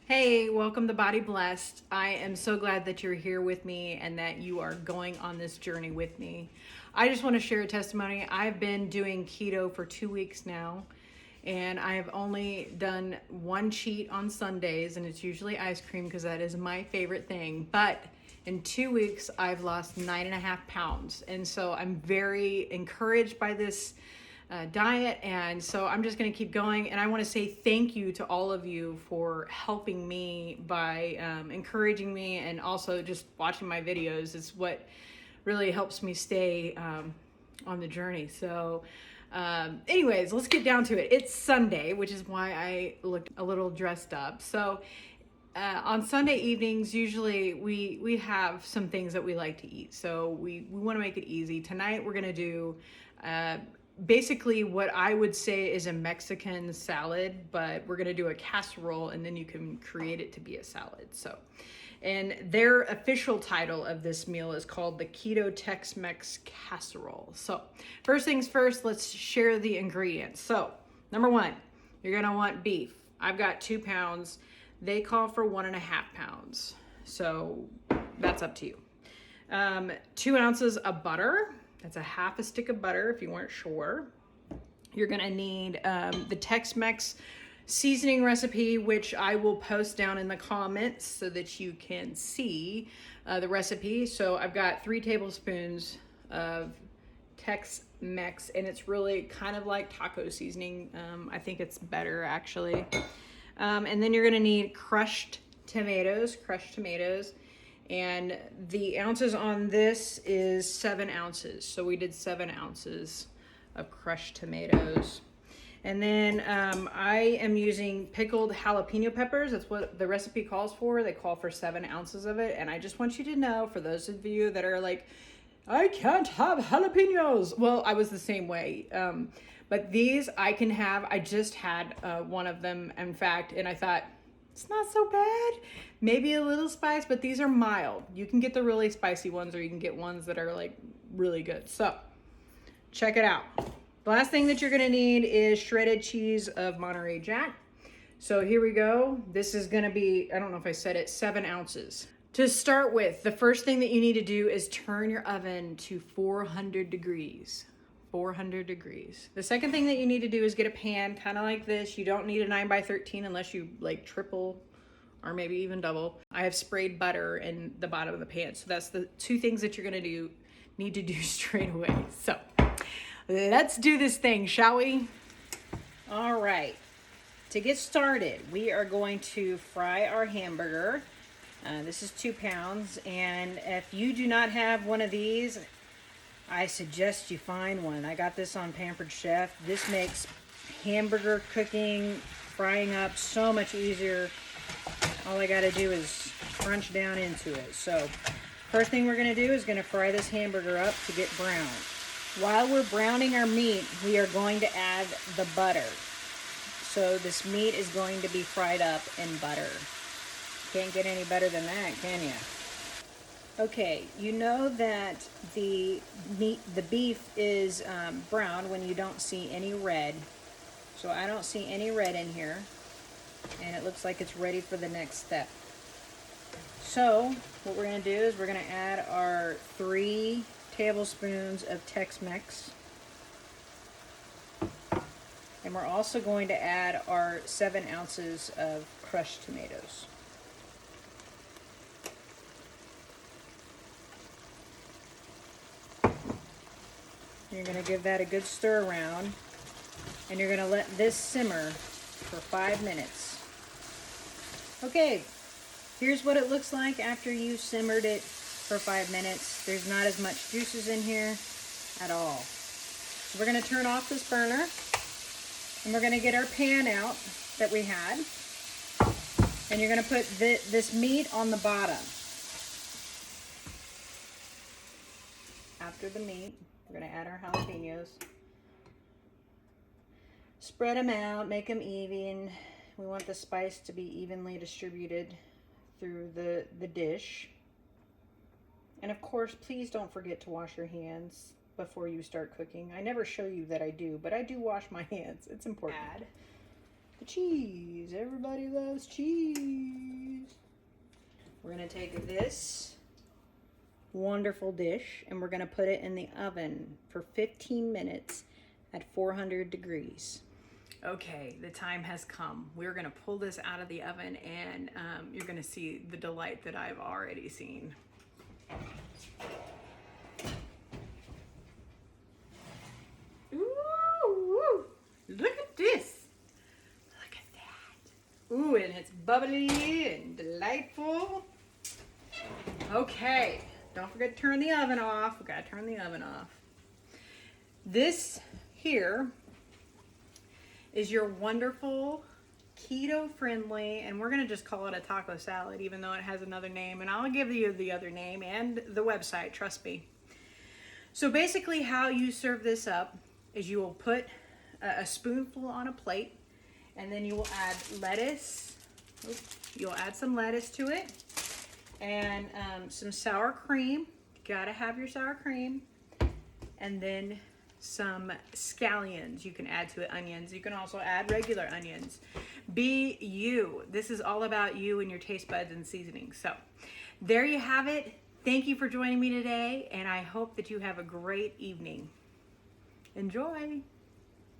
Hey, welcome to Body Blessed. I am so glad that you're here with me and that you are going on this journey with me. I just want to share a testimony. I've been doing keto for 2 weeks now, and I have only done one cheat on Sundays, and it's usually ice cream because that is my favorite thing. But in 2 weeks, I've lost 9.5 pounds. And so I'm very encouraged by this diet, and so I'm just going to keep going. And I want to say thank you to all of you for helping me by encouraging me, and also just watching my videos is what really helps me stay on the journey. So anyways, let's get down to it. It's Sunday, which is why I looked a little dressed up. So on Sunday evenings, usually we have some things that we like to eat. So we want to make it easy. Tonight we're going to do basically what I would say is a Mexican salad, but we're going to do a casserole, and then you can create it to be a salad. So, and their official title of this meal is called the Keto Tex-Mex Casserole. So first things first, let's share the ingredients. So number one, you're going to want beef. I've got 2 pounds. They call for 1.5 pounds. So that's up to you. 2 ounces of butter. That's a half a stick of butter if you weren't sure. You're gonna need the Tex-Mex seasoning recipe, which I will post down in the comments so that you can see the recipe. So I've got 3 tablespoons of Tex-Mex, and it's really kind of like taco seasoning. I think it's better actually. And then you're gonna need crushed tomatoes. And the ounces on this is 7 ounces. So we did 7 ounces of crushed tomatoes. And then I am using pickled jalapeno peppers. That's what the recipe calls for. They call for 7 ounces of it. And I just want you to know, for those of you that are like, I can't have jalapenos. Well, I was the same way. But these I can have. I just had one of them, in fact, and I thought, it's not so bad. Maybe a little spice, but these are mild. You can get the really spicy ones, or you can get ones that are like really good. So check it out. The last thing that you're gonna need is shredded cheese of Monterey Jack. So here we go. This is gonna be, I don't know if I said it, 7 ounces. To start with, the first thing that you need to do is turn your oven to 400 degrees. 400 degrees. The second thing that you need to do is get a pan kind of like this. You don't need a 9x13 unless you like triple or maybe even double. I have sprayed butter in the bottom of the pan. So that's the 2 things that you're gonna need to do straight away. So let's do this thing, shall we? All right, to get started, we are going to fry our hamburger. This is 2 pounds, and if you do not have one of these, I suggest you find one. I got this on Pampered Chef. This makes hamburger cooking, frying up so much easier. All I gotta do is crunch down into it. So first thing we're gonna do is gonna fry this hamburger up to get brown. While we're browning our meat, we are going to add the butter. So this meat is going to be fried up in butter. Can't get any better than that, can you? Okay, you know that the beef is brown when you don't see any red. So I don't see any red in here, and it looks like it's ready for the next step. So what we're gonna do is we're gonna add our 3 tablespoons of Tex-Mex. And we're also going to add our 7 ounces of crushed tomatoes. You're going to give that a good stir around, and you're going to let this simmer for 5 minutes. Okay, here's what it looks like after you simmered it for 5 minutes. There's not as much juices in here at all. So we're going to turn off this burner, and we're going to get our pan out that we had, and you're going to put this meat on the bottom. After the meat, we're going to add our jalapenos. Spread them out, make them even. We want the spice to be evenly distributed through the dish. And of course, please don't forget to wash your hands before you start cooking. I never show you that I do, but I do wash my hands. It's important. Add the cheese. Everybody loves cheese. We're gonna take this wonderful dish and we're gonna put it in the oven for 15 minutes at 400 degrees. Okay, the time has come. We're gonna pull this out of the oven and you're gonna see the delight that I've already seen. Ooh, look at this. Look at that. Ooh, and it's bubbly and delightful. Okay, don't forget to turn the oven off. We gotta turn the oven off. This here is your wonderful keto friendly, and we're gonna just call it a taco salad, even though it has another name, and I'll give you the other name and the website, trust me. So basically how you serve this up is you will put a spoonful on a plate, and then you will add lettuce. You'll add some lettuce to it, and some sour cream. Gotta have your sour cream, and then some scallions you can add to it, onions. You can also add regular onions. Be you. This is all about you and your taste buds and seasoning. So there you have it. Thank you for joining me today, and I hope that you have a great evening. Enjoy.